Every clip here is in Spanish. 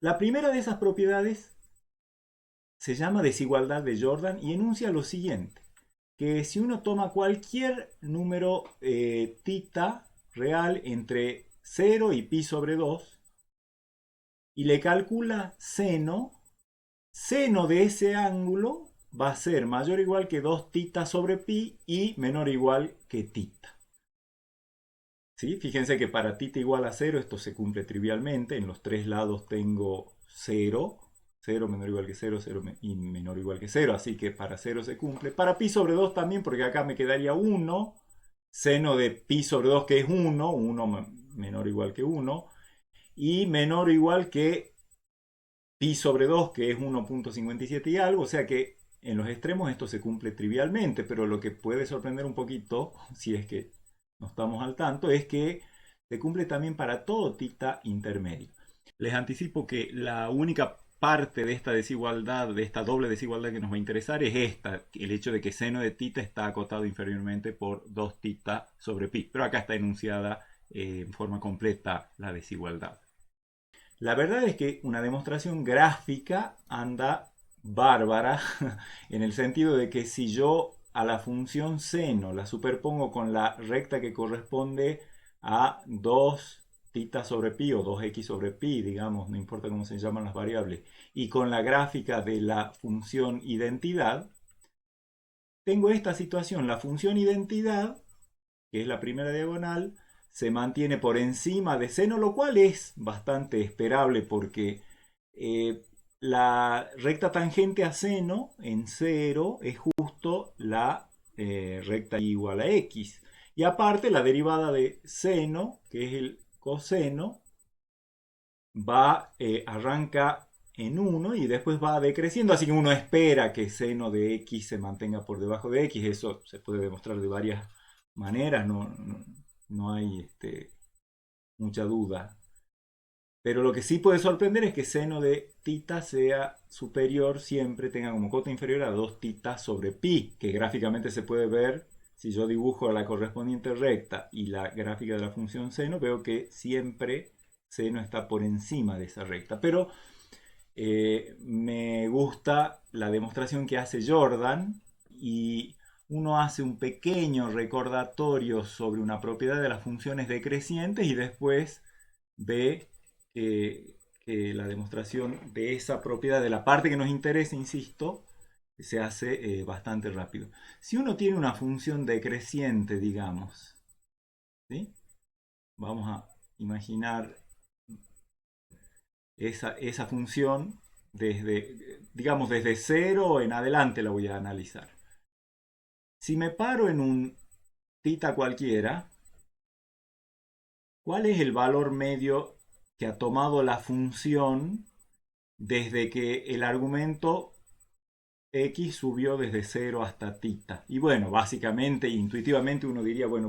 La primera de esas propiedades se llama desigualdad de Jordan y enuncia lo siguiente, que si uno toma cualquier número tita real entre 0 y pi sobre 2 y le calcula seno, seno de ese ángulo va a ser mayor o igual que 2 tita sobre pi y menor o igual que tita. ¿Sí? Fíjense que para tita igual a 0 esto se cumple trivialmente. En los tres lados tengo 0. 0 menor o igual que 0, 0 y menor o igual que 0. Así que para 0 se cumple. Para pi sobre 2 también, porque acá me quedaría 1. Seno de pi sobre 2 que es 1. 1 menor o igual que 1. Y menor o igual que pi sobre 2 que es 1.57 y algo. O sea que en los extremos esto se cumple trivialmente. Pero lo que puede sorprender un poquito, si es que no estamos al tanto, es que se cumple también para todo tita intermedio. Les anticipo que la única parte de esta desigualdad, de esta doble desigualdad que nos va a interesar es esta, el hecho de que seno de tita está acotado inferiormente por 2 tita sobre pi. Pero acá está enunciada en forma completa la desigualdad. La verdad es que una demostración gráfica anda bárbara en el sentido de que si yo a la función seno la superpongo con la recta que corresponde a 2 tita sobre pi o 2x sobre pi, digamos, no importa cómo se llaman las variables, y con la gráfica de la función identidad, tengo esta situación, la función identidad, que es la primera diagonal, se mantiene por encima de seno, lo cual es bastante esperable porque la recta tangente a seno en 0 es justo la recta igual a x. Y aparte la derivada de seno, que es el coseno, arranca en 1 y después va decreciendo, así que uno espera que seno de x se mantenga por debajo de x, eso se puede demostrar de varias maneras, no hay mucha duda. Pero lo que sí puede sorprender es que seno de tita sea superior siempre, tenga como cota inferior a 2 tita sobre pi, que gráficamente se puede ver. Si yo dibujo la correspondiente recta y la gráfica de la función seno, veo que siempre seno está por encima de esa recta. Pero me gusta la demostración que hace Jordan y uno hace un pequeño recordatorio sobre una propiedad de las funciones decrecientes y después ve que la demostración de esa propiedad, de la parte que nos interesa, insisto, se hace bastante rápido. Si uno tiene una función decreciente, digamos, ¿sí? Vamos a imaginar esa función desde, digamos, desde 0 en adelante la voy a analizar. Si me paro en un tita cualquiera, ¿cuál es el valor medio que ha tomado la función desde que el argumento x subió desde 0 hasta tita? Y bueno, básicamente, intuitivamente uno diría, bueno,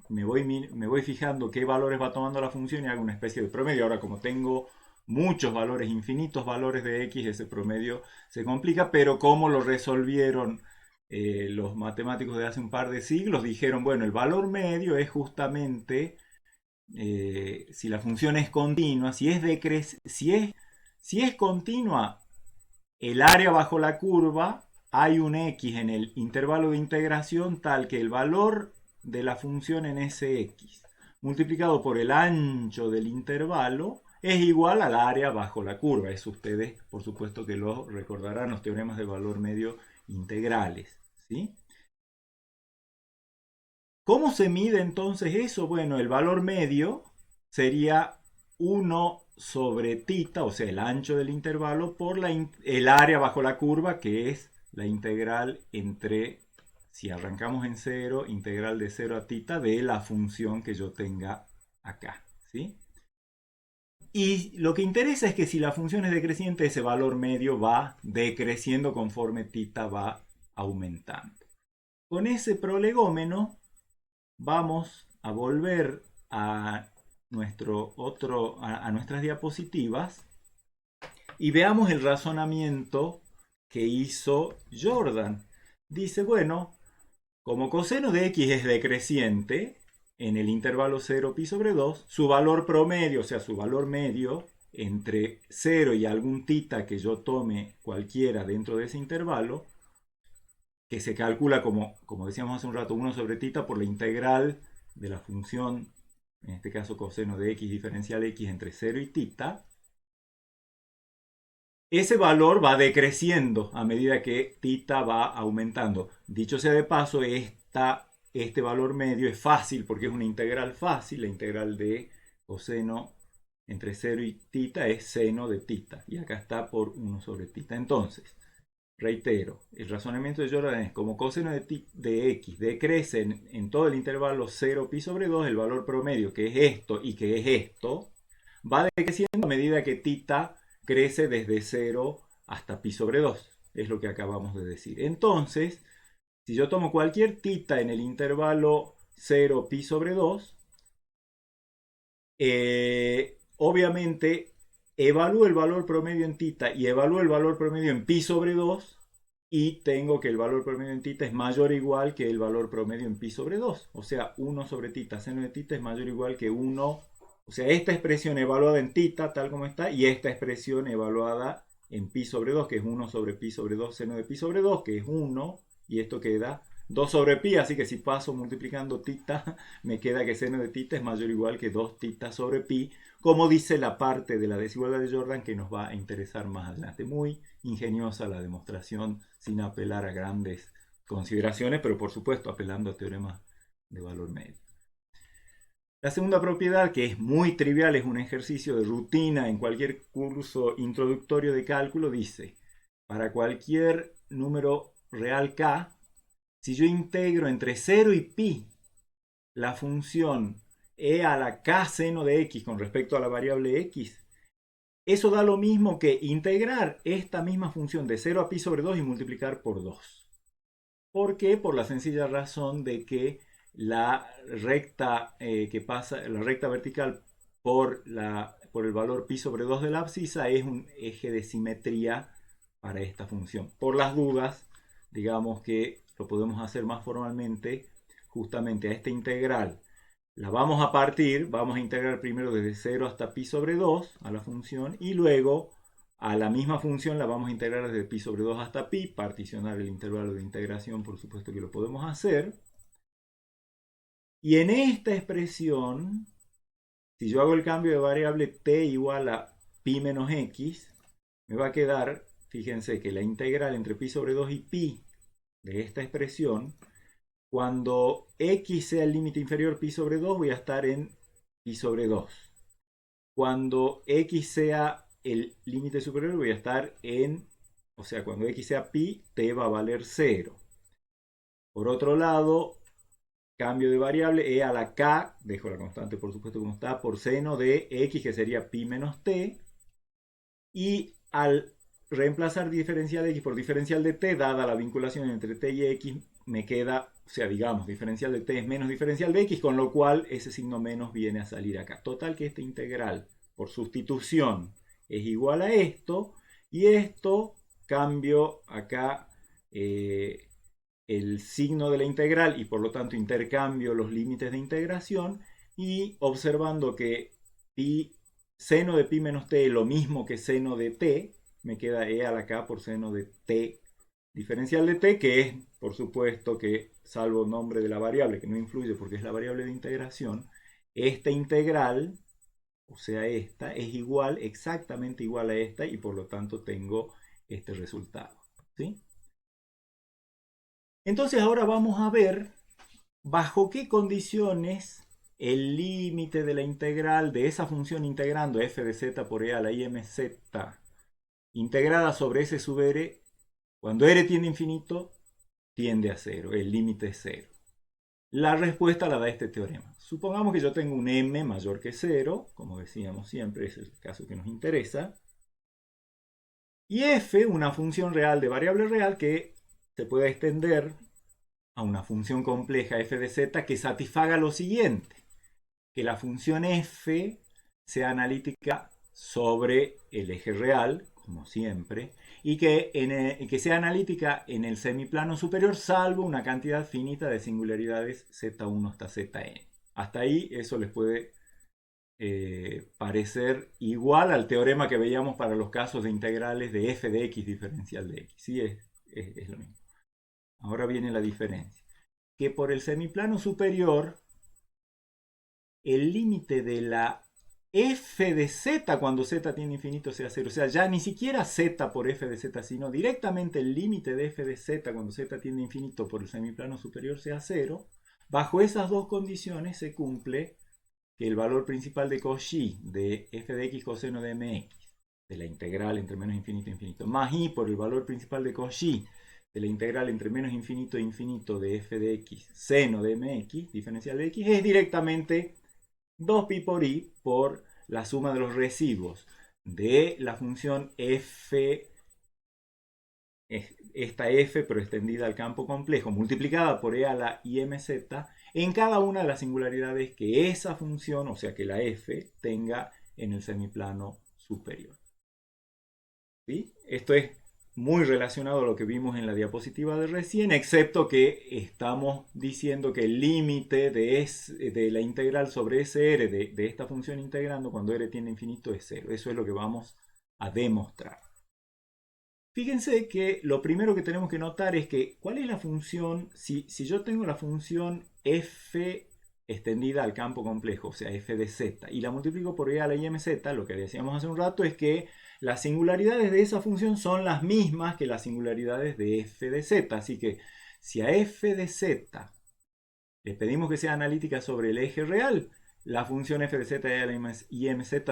me voy fijando qué valores va tomando la función y hago una especie de promedio. Ahora, como tengo muchos valores, infinitos valores de x, ese promedio se complica, pero como lo resolvieron los matemáticos de hace un par de siglos, dijeron, bueno, el valor medio es justamente, si la función es continua, si es continua, el área bajo la curva, hay un x en el intervalo de integración tal que el valor de la función en ese x multiplicado por el ancho del intervalo es igual al área bajo la curva. Eso ustedes, por supuesto, que lo recordarán, los teoremas de valor medio integrales, ¿sí? ¿Cómo se mide entonces eso? Bueno, el valor medio sería 1 sobre tita, o sea, el ancho del intervalo, por el área bajo la curva, que es la integral entre, si arrancamos en 0, integral de 0 a tita de la función que yo tenga acá, ¿sí? Y lo que interesa es que si la función es decreciente, ese valor medio va decreciendo conforme tita va aumentando. Con ese prolegómeno vamos a volver a nuestras diapositivas y veamos el razonamiento que hizo Jordan. Dice, bueno, como coseno de x es decreciente en el intervalo 0 pi sobre 2, su valor promedio, o sea, su valor medio, entre 0 y algún tita que yo tome cualquiera dentro de ese intervalo, que se calcula como decíamos hace un rato, 1 sobre tita por la integral de la función, en este caso coseno de x diferencial x entre 0 y tita, ese valor va decreciendo a medida que tita va aumentando. Dicho sea de paso, este valor medio es fácil porque es una integral fácil. La integral de coseno entre 0 y tita es seno de tita. Y acá está por 1 sobre tita. Entonces, reitero, el razonamiento de Jordan es como coseno de x decrece en todo el intervalo 0 pi sobre 2, el valor promedio, que es esto y que es esto, va decreciendo a medida que tita crece desde 0 hasta pi sobre 2. Es lo que acabamos de decir. Entonces, si yo tomo cualquier tita en el intervalo 0 pi sobre 2, obviamente evalúo el valor promedio en tita y evalúo el valor promedio en pi sobre 2 y tengo que el valor promedio en tita es mayor o igual que el valor promedio en pi sobre 2. O sea, 1 sobre tita seno de tita es mayor o igual que 1. O sea, esta expresión evaluada en tita, tal como está, y esta expresión evaluada en pi sobre 2, que es 1 sobre pi sobre 2 seno de pi sobre 2, que es 1, y esto queda 2 sobre pi, así que si paso multiplicando tita, me queda que seno de tita es mayor o igual que 2 tita sobre pi, como dice la parte de la desigualdad de Jordan que nos va a interesar más adelante. Muy ingeniosa la demostración sin apelar a grandes consideraciones, pero por supuesto apelando a teoremas de valor medio. La segunda propiedad, que es muy trivial, es un ejercicio de rutina en cualquier curso introductorio de cálculo, dice, para cualquier número real k, si yo integro entre 0 y pi la función e a la k seno de x con respecto a la variable x, eso da lo mismo que integrar esta misma función de 0 a pi sobre 2 y multiplicar por 2. ¿Por qué? Por la sencilla razón de que la recta la recta vertical por el valor pi sobre 2 de la abscisa es un eje de simetría para esta función. Por las dudas, digamos que lo podemos hacer más formalmente justamente a esta integral. La vamos a partir, vamos a integrar primero desde 0 hasta pi sobre 2 a la función y luego a la misma función la vamos a integrar desde pi sobre 2 hasta pi, particionar el intervalo de integración, por supuesto que lo podemos hacer. Y en esta expresión, si yo hago el cambio de variable t igual a pi menos x, me va a quedar, fíjense que la integral entre pi sobre 2 y pi de esta expresión, cuando x sea el límite inferior pi sobre 2, voy a estar en pi sobre 2. Cuando x sea el límite superior, voy a estar en, o sea, cuando x sea pi, t va a valer 0. Por otro lado, cambio de variable, e a la k, dejo la constante por supuesto como está, por seno de x, que sería pi menos t. Y al reemplazar diferencial de x por diferencial de t, dada la vinculación entre t y x, me queda, o sea, digamos, diferencial de t es menos diferencial de x, con lo cual ese signo menos viene a salir acá. Total que esta integral por sustitución es igual a esto, y esto cambio acá el signo de la integral y por lo tanto intercambio los límites de integración, y observando que seno de pi menos t es lo mismo que seno de t, me queda e a la k por seno de t diferencial de t, que es, por supuesto, que salvo nombre de la variable, que no influye porque es la variable de integración, esta integral, o sea esta, es igual, exactamente igual a esta, y por lo tanto tengo este resultado. ¿Sí? Entonces ahora vamos a ver bajo qué condiciones el límite de la integral de esa función integrando f de z por e a la imz integrada sobre s sub r, cuando r tiende a infinito, tiende a 0, el límite es 0. La respuesta la da este teorema. Supongamos que yo tengo un m mayor que 0, como decíamos siempre, es el caso que nos interesa, y f, una función real de variable real que se puede extender a una función compleja f de z que satisfaga lo siguiente: que la función f sea analítica sobre el eje real, como siempre, y que sea analítica en el semiplano superior, salvo una cantidad finita de singularidades z1 hasta zn. Hasta ahí eso les puede parecer igual al teorema que veíamos para los casos de integrales de f de x diferencial de x. Sí, es lo mismo. Ahora viene la diferencia. Que por el semiplano superior, el límite de la f de z cuando z tiende a infinito sea 0. O sea, ya ni siquiera z por f de z, sino directamente el límite de f de z cuando z tiende a infinito por el semiplano superior sea 0. Bajo esas dos condiciones se cumple que el valor principal de Cauchy de f de x coseno de mx, de la integral entre menos infinito e infinito, más i por el valor principal de Cauchy de la integral entre menos infinito e infinito de f de x seno de mx, diferencial de x, es directamente 2pi por i por la suma de los residuos de la función f, esta f pero extendida al campo complejo, multiplicada por e a la imz, en cada una de las singularidades que esa función, o sea que la f, tenga en el semiplano superior. ¿Sí? Esto es muy relacionado a lo que vimos en la diapositiva de recién, excepto que estamos diciendo que el límite de la integral sobre SR de esta función integrando cuando R tiende a infinito es 0. Eso es lo que vamos a demostrar. Fíjense que lo primero que tenemos que notar es que ¿cuál es la función? Si yo tengo la función f extendida al campo complejo, o sea, f de z, y la multiplico por e a la imz, lo que decíamos hace un rato es que las singularidades de esa función son las mismas que las singularidades de f de z. Así que si a f de z le pedimos que sea analítica sobre el eje real, la función f de z e a la imz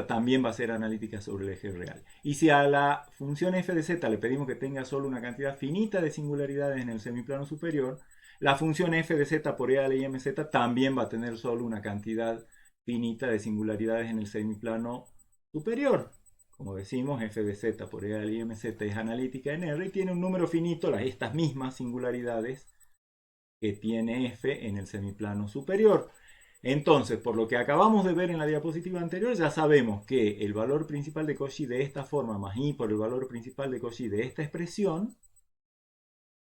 también va a ser analítica sobre el eje real. Y si a la función f de z le pedimos que tenga solo una cantidad finita de singularidades en el semiplano superior, la función f de z por e a la imz también va a tener solo una cantidad finita de singularidades en el semiplano superior. Como decimos, f de z por e a la imz es analítica en R y tiene un número finito, estas mismas singularidades que tiene f en el semiplano superior. Entonces, por lo que acabamos de ver en la diapositiva anterior, ya sabemos que el valor principal de Cauchy de esta forma más i por el valor principal de Cauchy de esta expresión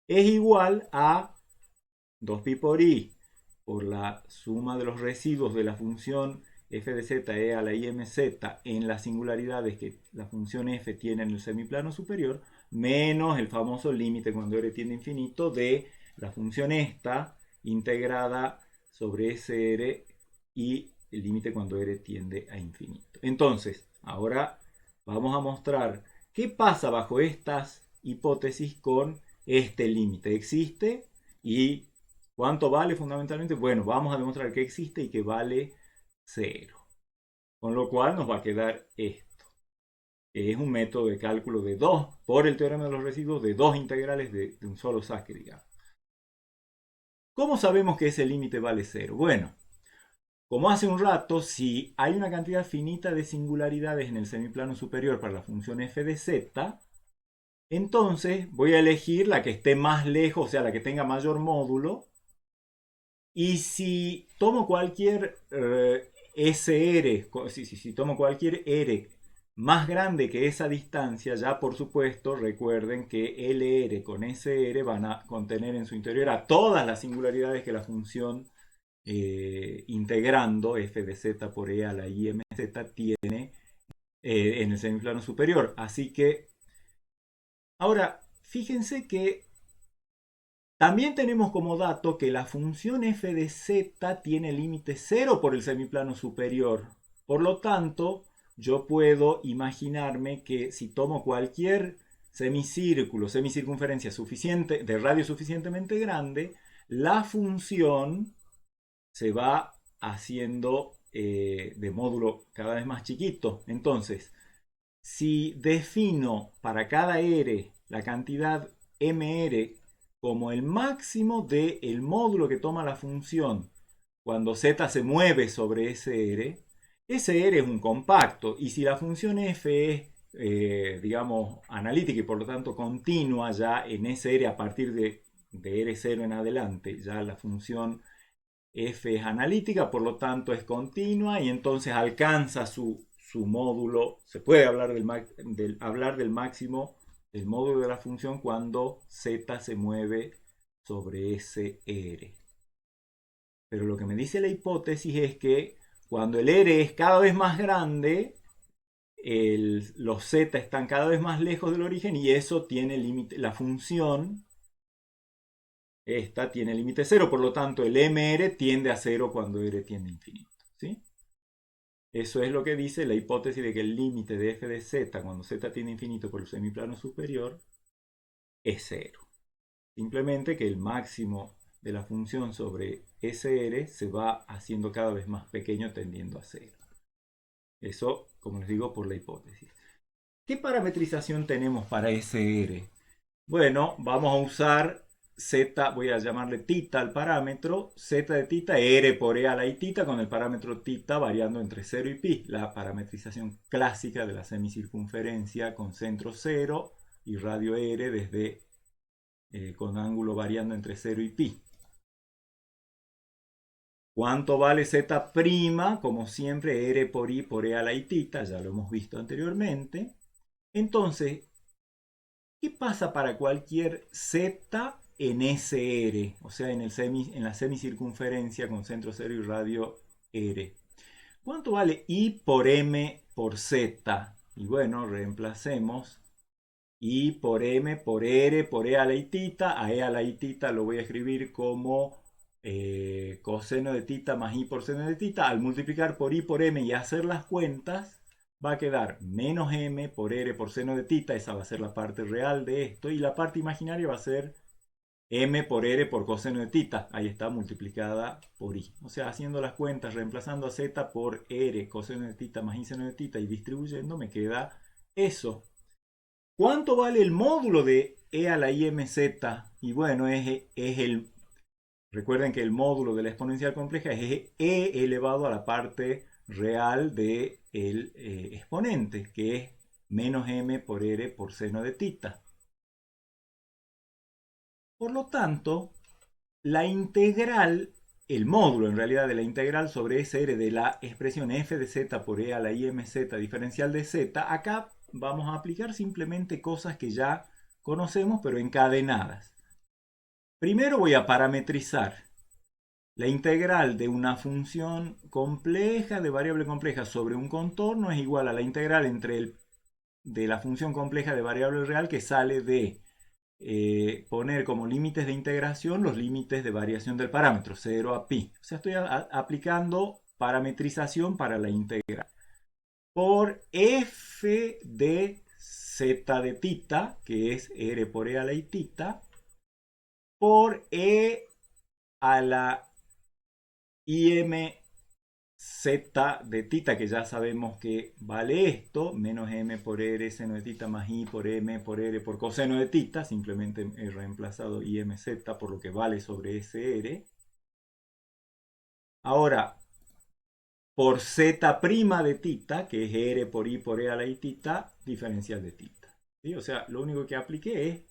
es igual a 2pi por i por la suma de los residuos de la función f de z e a la imz en las singularidades que la función f tiene en el semiplano superior, menos el famoso límite cuando r tiende a infinito de la función esta integrada sobre SR y el límite cuando R tiende a infinito. Entonces, ahora vamos a mostrar qué pasa bajo estas hipótesis con este límite. ¿Existe? ¿Y cuánto vale fundamentalmente? Bueno, vamos a demostrar que existe y que vale 0. Con lo cual nos va a quedar esto, que es un método de cálculo de 2, por el teorema de los residuos, de dos integrales de un solo saque, digamos. ¿Cómo sabemos que ese límite vale 0? Bueno, como hace un rato, si hay una cantidad finita de singularidades en el semiplano superior para la función f de z, entonces voy a elegir la que esté más lejos, o sea, la que tenga mayor módulo. Y si tomo cualquier SR, si tomo cualquier R más grande que esa distancia, ya por supuesto recuerden que LR con SR van a contener en su interior a todas las singularidades que la función integrando f de z por e a la imz tiene en el semiplano superior. Así que ahora fíjense que también tenemos como dato que la función f de z tiene límite 0 por el semiplano superior. Por lo tanto, yo puedo imaginarme que si tomo cualquier semicírculo, semicircunferencia suficiente, de radio suficientemente grande, la función se va haciendo de módulo cada vez más chiquito. Entonces, si defino para cada R la cantidad mr como el máximo del módulo que toma la función cuando z se mueve sobre ese R es un compacto. Y si la función f es, digamos, analítica y por lo tanto continua ya en ese R a partir de R0 en adelante, ya la función f es analítica, por lo tanto es continua y entonces alcanza su módulo. Se puede hablar del máximo del módulo de la función cuando z se mueve sobre ese R. Pero lo que me dice la hipótesis es que cuando el R es cada vez más grande, los Z están cada vez más lejos del origen y eso tiene límite, la función esta tiene límite cero, por lo tanto el MR tiende a cero cuando R tiende a infinito. ¿Sí? Eso es lo que dice la hipótesis de que el límite de f de z cuando z tiende a infinito por el semiplano superior es cero. Simplemente que el máximo de la función sobre SR se va haciendo cada vez más pequeño tendiendo a cero. Eso, como les digo, por la hipótesis. ¿Qué parametrización tenemos para SR? Bueno, vamos a usar z, voy a llamarle tita al parámetro, z de tita, r por e a la i con el parámetro tita variando entre 0 y pi, la parametrización clásica de la semicircunferencia con centro 0 y radio r desde con ángulo variando entre 0 y pi. ¿Cuánto vale z'? Como siempre, r por i por e a la i tita, ya lo hemos visto anteriormente. Entonces, ¿qué pasa para cualquier z en SR? O sea, en la semicircunferencia con centro 0 y radio R. ¿Cuánto vale I por M por Z? Y bueno, reemplacemos I por M por R por E a la I tita. A E a la I tita lo voy a escribir como coseno de tita más I por seno de tita. Al multiplicar por I por M y hacer las cuentas, va a quedar menos m por r por seno de tita, esa va a ser la parte real de esto, y la parte imaginaria va a ser m por r por coseno de tita, ahí está multiplicada por i. O sea, haciendo las cuentas, reemplazando a z por r coseno de tita más i seno de tita y distribuyendo, me queda eso. ¿Cuánto vale el módulo de e a la imz? Y bueno, recuerden que el módulo de la exponencial compleja es e elevado a la parte real del exponente, que es menos m por r por seno de tita. Por lo tanto, la integral, el módulo en realidad de la integral sobre SR de la expresión f de z por e a la imz diferencial de z, acá vamos a aplicar simplemente cosas que ya conocemos pero encadenadas. Primero voy a parametrizar la integral de una función compleja, de variable compleja sobre un contorno, es igual a la integral de la función compleja de variable real que sale de poner como límites de integración los límites de variación del parámetro, 0 a pi. O sea, estoy aplicando parametrización para la integral. Por f de z de tita, que es r por e a la i tita, por e a la imz de tita, que ya sabemos que vale esto, menos m por r seno de tita más i por m por r por coseno de tita, simplemente he reemplazado imz por lo que vale sobre sr. Ahora, por z' de tita, que es r por i por e a la i tita, diferencial de tita. ¿Sí? O sea, lo único que apliqué es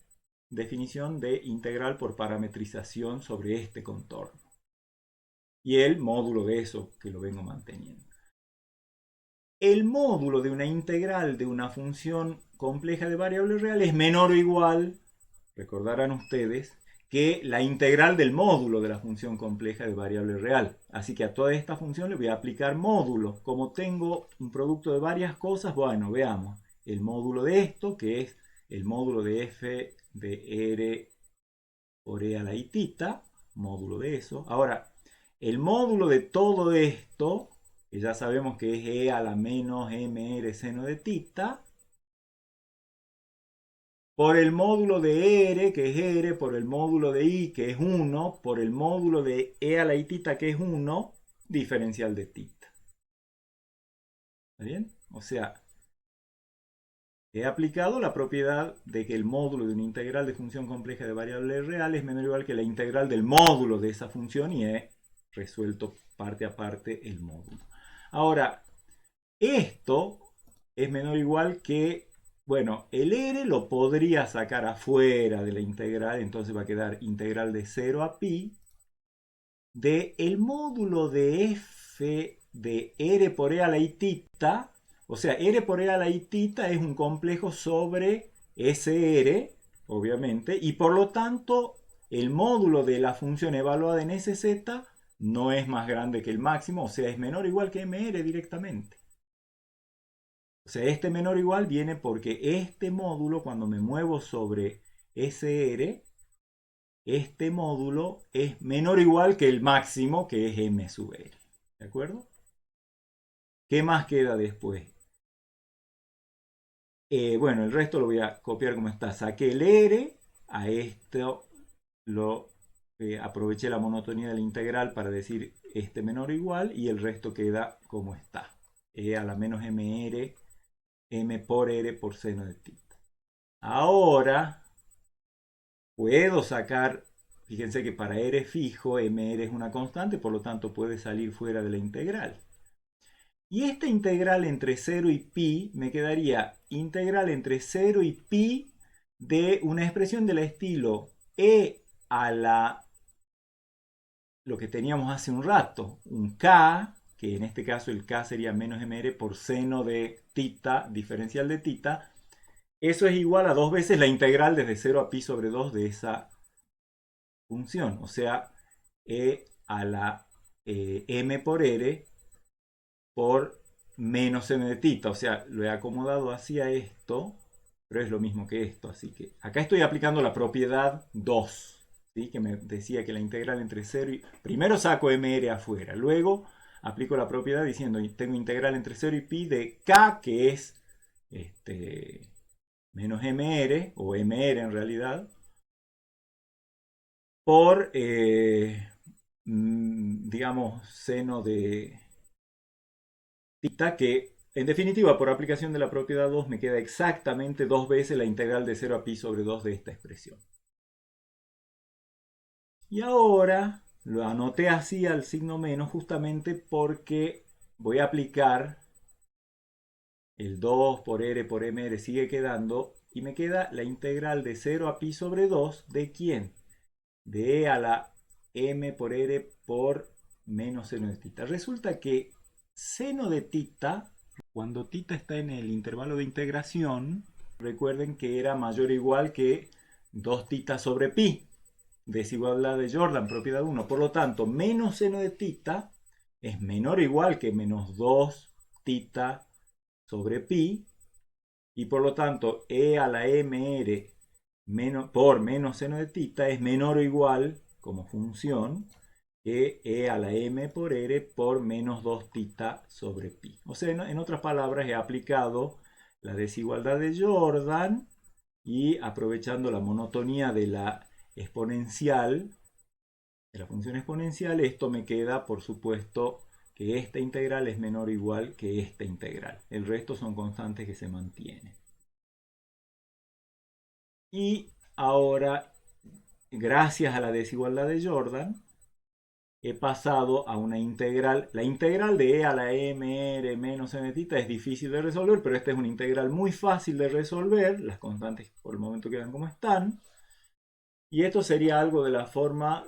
definición de integral por parametrización sobre este contorno. Y el módulo de eso que lo vengo manteniendo. El módulo de una integral de una función compleja de variable real es menor o igual, recordarán ustedes, que la integral del módulo de la función compleja de variable real. Así que a toda esta función le voy a aplicar módulo. Como tengo un producto de varias cosas, bueno, veamos. El módulo de esto, que es el módulo de f de r por e a la i tita, módulo de eso. Ahora, el módulo de todo esto, que ya sabemos que es e a la menos mr seno de tita, por el módulo de r, que es r, por el módulo de i, que es 1, por el módulo de e a la i tita, que es 1, diferencial de tita. ¿Está bien? O sea, he aplicado la propiedad de que el módulo de una integral de función compleja de variable real es menor o igual que la integral del módulo de esa función y he resuelto parte a parte el módulo. Ahora, esto es menor o igual que, bueno, el r lo podría sacar afuera de la integral, entonces va a quedar integral de 0 a pi de el módulo de f de r por e a la i tita. O sea, r por e a la i tita es un complejo sobre SR, obviamente, y por lo tanto el módulo de la función evaluada en SZ no es más grande que el máximo, o sea, es menor o igual que MR directamente. O sea, este menor o igual viene porque este módulo, cuando me muevo sobre SR, este módulo es menor o igual que el máximo, que es M sub R. ¿De acuerdo? ¿Qué más queda después? Bueno, el resto lo voy a copiar como está. Saqué el R, a esto lo aproveché la monotonía de la integral para decir este menor o igual, y el resto queda como está. E a la menos mr, m por r por seno de tita. Ahora puedo sacar, fíjense que para r fijo, mr es una constante, por lo tanto puede salir fuera de la integral. Y esta integral entre 0 y pi me quedaría integral entre 0 y pi de una expresión del estilo e a la, lo que teníamos hace un rato, un k, que en este caso el k sería menos mr por seno de tita, diferencial de tita. Eso es igual a 2 veces la integral desde 0 a pi sobre 2 de esa función. O sea, e a la m por r por menos m de tita. O sea, lo he acomodado hacia esto, pero es lo mismo que esto. Así que acá estoy aplicando la propiedad 2, ¿sí? Que me decía que la integral entre 0 y... Primero saco mr afuera, luego aplico la propiedad diciendo tengo integral entre 0 y pi de k, que es menos mr, o mr en realidad, por, digamos, seno de tita, que en definitiva, por aplicación de la propiedad 2, me queda exactamente 2 veces la integral de 0 a pi sobre 2 de esta expresión. Y ahora lo anoté así al signo menos justamente porque voy a aplicar el 2 por r por mr, sigue quedando, y me queda la integral de 0 a pi sobre 2 de ¿quién? De e a la m por r por menos seno de tita. Resulta que seno de tita, cuando tita está en el intervalo de integración, recuerden que era mayor o igual que 2 tita sobre pi, desigualdad de Jordan, propiedad 1. Por lo tanto, menos seno de tita es menor o igual que menos 2 tita sobre pi, y por lo tanto e a la mr por menos seno de tita es menor o igual como función que e a la m por r por menos 2 tita sobre pi. O sea, en otras palabras, he aplicado la desigualdad de Jordan y aprovechando la monotonía de la exponencial, de la función exponencial, esto me queda, por supuesto, que esta integral es menor o igual que esta integral. El resto son constantes que se mantienen. Y ahora, gracias a la desigualdad de Jordan, he pasado a una integral. La integral de e a la mr menos n tita es difícil de resolver, pero esta es una integral muy fácil de resolver. Las constantes por el momento quedan como están. Y esto sería algo de la forma,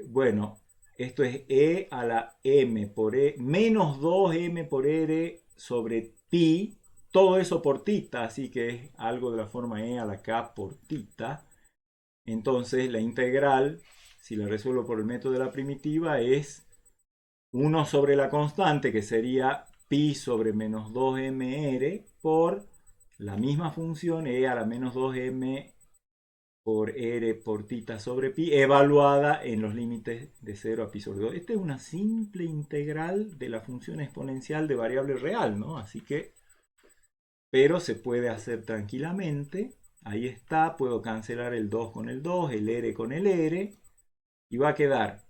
bueno, esto es e a la m por e menos 2m por r sobre pi, todo eso por tita, así que es algo de la forma e a la k por tita. Entonces la integral, si la resuelvo por el método de la primitiva, es 1 sobre la constante, que sería pi sobre menos 2mr, por la misma función e a la menos 2m por r por tita sobre pi, evaluada en los límites de 0 a pi sobre 2. Esta es una simple integral de la función exponencial de variable real, ¿no? Así que, pero se puede hacer tranquilamente. Ahí está, puedo cancelar el 2 con el 2, el r con el r, y va a quedar,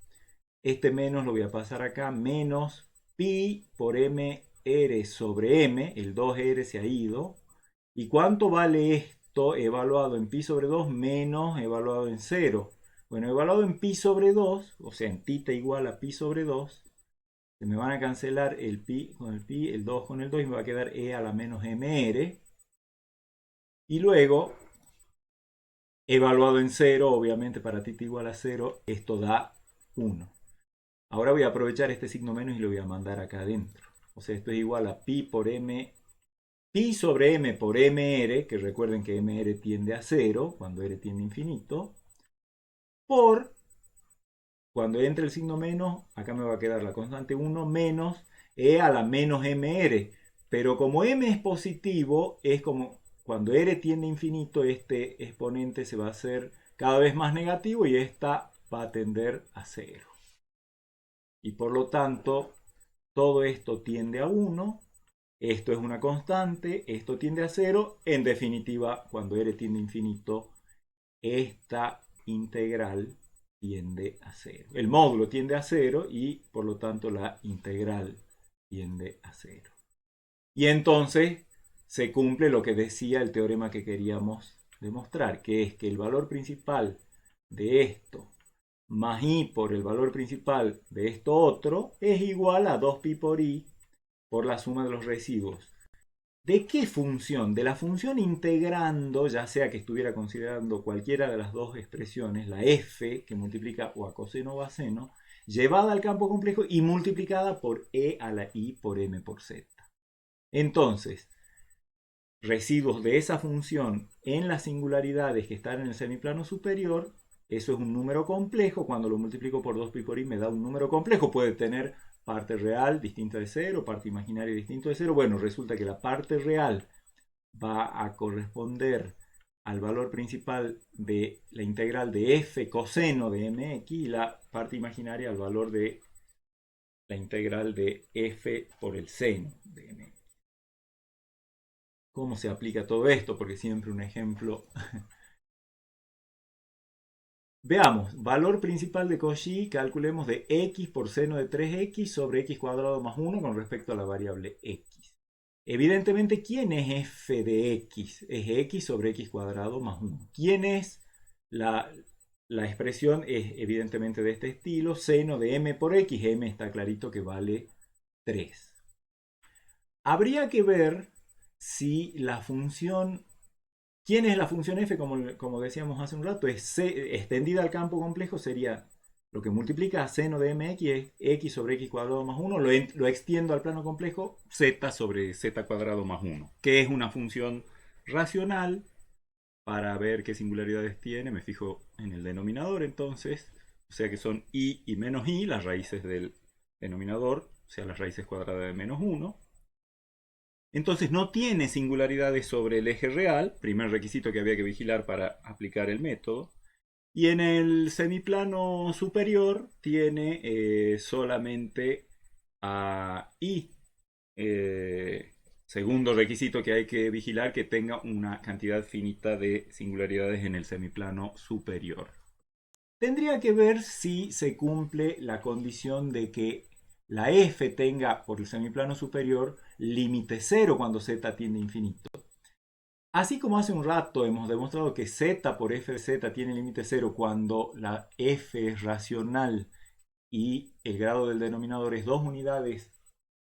este menos lo voy a pasar acá, menos pi por mr sobre m, el 2r se ha ido. ¿Y cuánto vale esto evaluado en pi sobre 2 menos evaluado en 0? Bueno, evaluado en pi sobre 2, o sea, en tita igual a pi sobre 2, se me van a cancelar el pi con el pi, el 2 con el 2, y me va a quedar e a la menos mr. Y luego, evaluado en 0, obviamente para tita igual a 0, esto da 1. Ahora voy a aprovechar este signo menos y lo voy a mandar acá adentro. O sea, esto es igual a pi por m, pi sobre m por mr, que recuerden que mr tiende a 0 cuando r tiende a infinito, por Cuando entre el signo menos, acá me va a quedar la constante 1 menos e a la menos mr. Pero como m es positivo, es como cuando r tiende a infinito, este exponente se va a hacer cada vez más negativo y esta va a tender a 0. Y por lo tanto, todo esto tiende a 1. Esto es una constante, esto tiende a 0. En definitiva, cuando r tiende a infinito, esta integral tiende a 0. El módulo tiende a 0 y por lo tanto la integral tiende a 0. Y entonces se cumple lo que decía el teorema que queríamos demostrar, que es que el valor principal de esto más i por el valor principal de esto otro es igual a 2pi por i por la suma de los residuos. ¿De qué función? De la función integrando, ya sea que estuviera considerando cualquiera de las dos expresiones, la f, que multiplica o a coseno o a seno, llevada al campo complejo y multiplicada por e a la i por m por z. Entonces, residuos de esa función en las singularidades que están en el semiplano superior, eso es un número complejo. Cuando lo multiplico por 2pi por i me da un número complejo. Puede tener parte real distinta de 0, parte imaginaria distinta de 0. Bueno, resulta que la parte real va a corresponder al valor principal de la integral de f coseno de mx y la parte imaginaria al valor de la integral de f por el seno de mx. ¿Cómo se aplica todo esto? Porque siempre un ejemplo. Veamos, valor principal de Cauchy, calculemos de x por seno de 3x sobre x cuadrado más 1 con respecto a la variable x. Evidentemente, ¿quién es f de x? Es x sobre x cuadrado más 1. ¿Quién es la expresión? Es evidentemente de este estilo, seno de m por x. M está clarito que vale 3. Habría que ver si la función... ¿Quién es la función f? Como decíamos hace un rato, es extendida al campo complejo, sería lo que multiplica a seno de mx, es x sobre x cuadrado más 1, lo extiendo al plano complejo, z sobre z cuadrado más 1, que es una función racional. Para ver qué singularidades tiene, me fijo en el denominador entonces, o sea que son i y menos i, las raíces del denominador, o sea, las raíces cuadradas de menos 1. Entonces no tiene singularidades sobre el eje real, primer requisito que había que vigilar para aplicar el método. Y en el semiplano superior tiene solamente a i. Segundo requisito que hay que vigilar, que tenga una cantidad finita de singularidades en el semiplano superior. Tendría que ver si se cumple la condición de que la f tenga por el semiplano superior límite 0 cuando z tiende a infinito. Así como hace un rato hemos demostrado que z por f de z tiene límite 0 cuando la f es racional y el grado del denominador es 2 unidades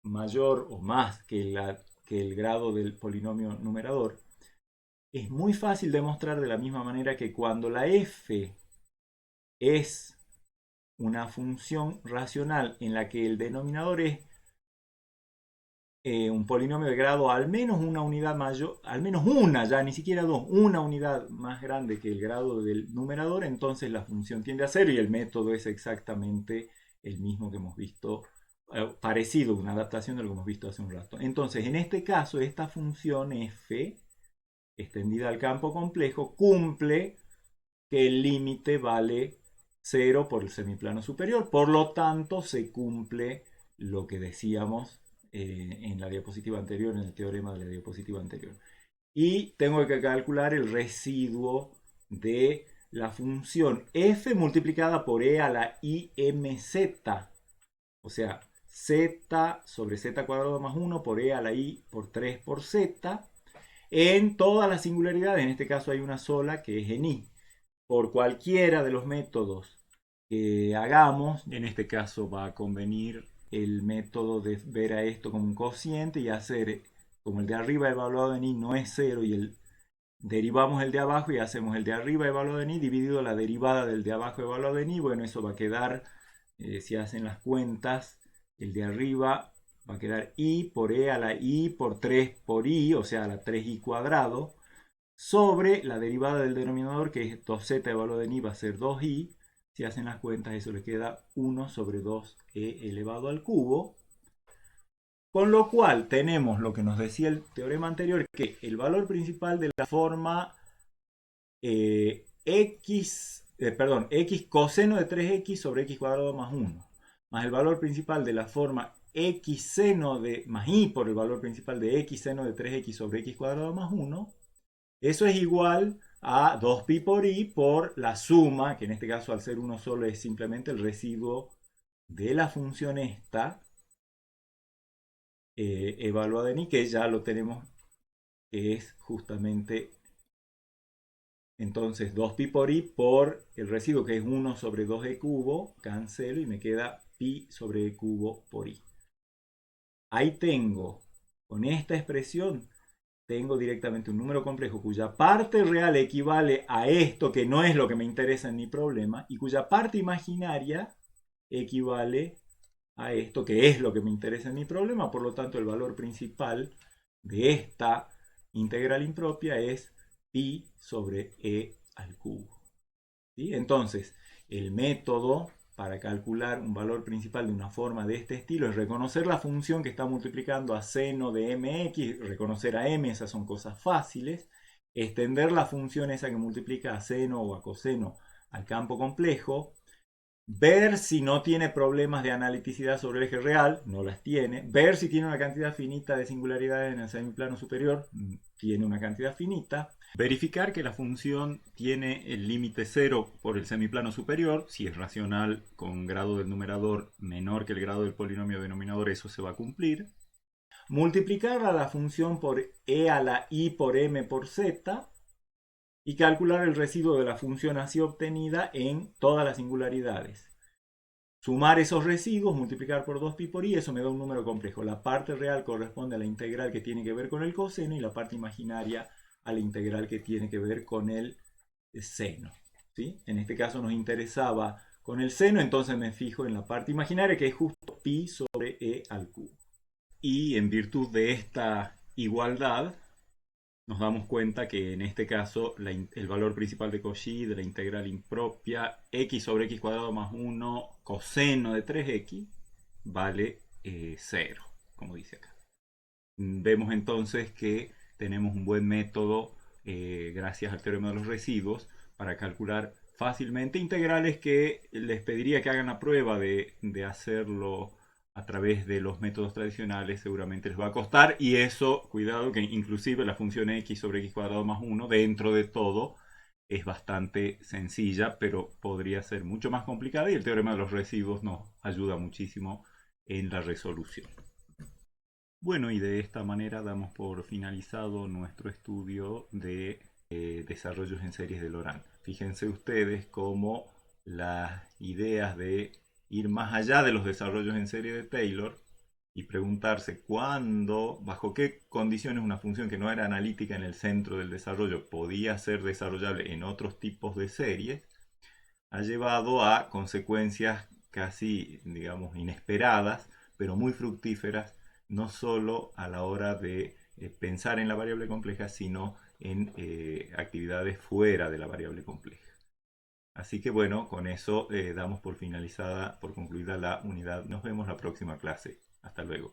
mayor o más que el grado del polinomio numerador, es muy fácil demostrar de la misma manera que cuando la f es una función racional en la que el denominador es un polinomio de grado al menos una unidad mayor, al menos una, ya ni siquiera dos, una unidad más grande que el grado del numerador, entonces la función tiende a 0 y el método es exactamente el mismo que hemos visto, parecido, una adaptación de lo que hemos visto hace un rato. Entonces, en este caso, esta función f, extendida al campo complejo, cumple que el límite vale 0 por el semiplano superior. Por lo tanto, se cumple lo que decíamos en la diapositiva anterior, en el teorema de la diapositiva anterior. Y tengo que calcular el residuo de la función f multiplicada por e a la imz. O sea, z sobre z cuadrado más 1 por e a la i por 3 por z. En todas las singularidades, en este caso hay una sola que es en i. Por cualquiera de los métodos que hagamos, en este caso va a convenir el método de ver a esto como un cociente y hacer como el de arriba evaluado en i no es 0 y derivamos el de abajo y hacemos el de arriba evaluado en i dividido la derivada del de abajo evaluado en i. Bueno, eso va a quedar, si hacen las cuentas, el de arriba va a quedar i por e a la i por 3 por i, o sea, a la 3i cuadrado, sobre la derivada del denominador, que es 2z evaluado en i va a ser 2i, Si hacen las cuentas, eso le queda 1 sobre 2e elevado al cubo. Con lo cual tenemos lo que nos decía el teorema anterior, que el valor principal de la forma x coseno de 3x sobre x cuadrado más 1, más el valor principal de la forma x seno de más y por el valor principal de x seno de 3x sobre x cuadrado más 1, eso es igual a 2pi por i por la suma, que en este caso al ser uno solo es simplemente el residuo de la función esta, evaluada en i, que ya lo tenemos, que es justamente entonces 2pi por i por el residuo, que es 1 sobre 2e cubo, cancelo y me queda pi sobre e cubo por i. Ahí tengo, con esta expresión, tengo directamente un número complejo cuya parte real equivale a esto, que no es lo que me interesa en mi problema, y cuya parte imaginaria equivale a esto, que es lo que me interesa en mi problema. Por lo tanto, el valor principal de esta integral impropia es pi sobre e al cubo. ¿Sí? Entonces, el método para calcular un valor principal de una forma de este estilo es reconocer la función que está multiplicando a seno de mx, reconocer a m, esas son cosas fáciles, extender la función esa que multiplica a seno o a coseno al campo complejo, ver si no tiene problemas de analiticidad sobre el eje real, no las tiene, ver si tiene una cantidad finita de singularidades en el semiplano superior, tiene una cantidad finita, verificar que la función tiene el límite cero por el semiplano superior, si es racional con grado del numerador menor que el grado del polinomio denominador, eso se va a cumplir, multiplicar a la función por e a la i por m por z, y calcular el residuo de la función así obtenida en todas las singularidades. Sumar esos residuos, multiplicar por 2pi por i, eso me da un número complejo. La parte real corresponde a la integral que tiene que ver con el coseno y la parte imaginaria a la integral que tiene que ver con el seno. ¿Sí? En este caso nos interesaba con el seno, entonces me fijo en la parte imaginaria, que es justo pi sobre e al cubo. Y en virtud de esta igualdad, nos damos cuenta que en este caso el valor principal de Cauchy de la integral impropia x sobre x cuadrado más 1 coseno de 3x vale 0, como dice acá. Vemos entonces que tenemos un buen método, gracias al teorema de los residuos, para calcular fácilmente integrales que les pediría que hagan la prueba de hacerlo a través de los métodos tradicionales. Seguramente les va a costar, y eso, cuidado, que inclusive la función x sobre x cuadrado más 1 dentro de todo es bastante sencilla, pero podría ser mucho más complicada, y el teorema de los residuos nos ayuda muchísimo en la resolución. Bueno, y de esta manera damos por finalizado nuestro estudio de desarrollos en series de Laurent. Fíjense ustedes cómo las ideas de ir más allá de los desarrollos en serie de Taylor y preguntarse cuándo, bajo qué condiciones una función que no era analítica en el centro del desarrollo podía ser desarrollable en otros tipos de series, ha llevado a consecuencias casi, digamos, inesperadas, pero muy fructíferas, no solo a la hora de pensar en la variable compleja, sino en actividades fuera de la variable compleja. Así que bueno, con eso damos por finalizada, por concluida la unidad. Nos vemos la próxima clase. Hasta luego.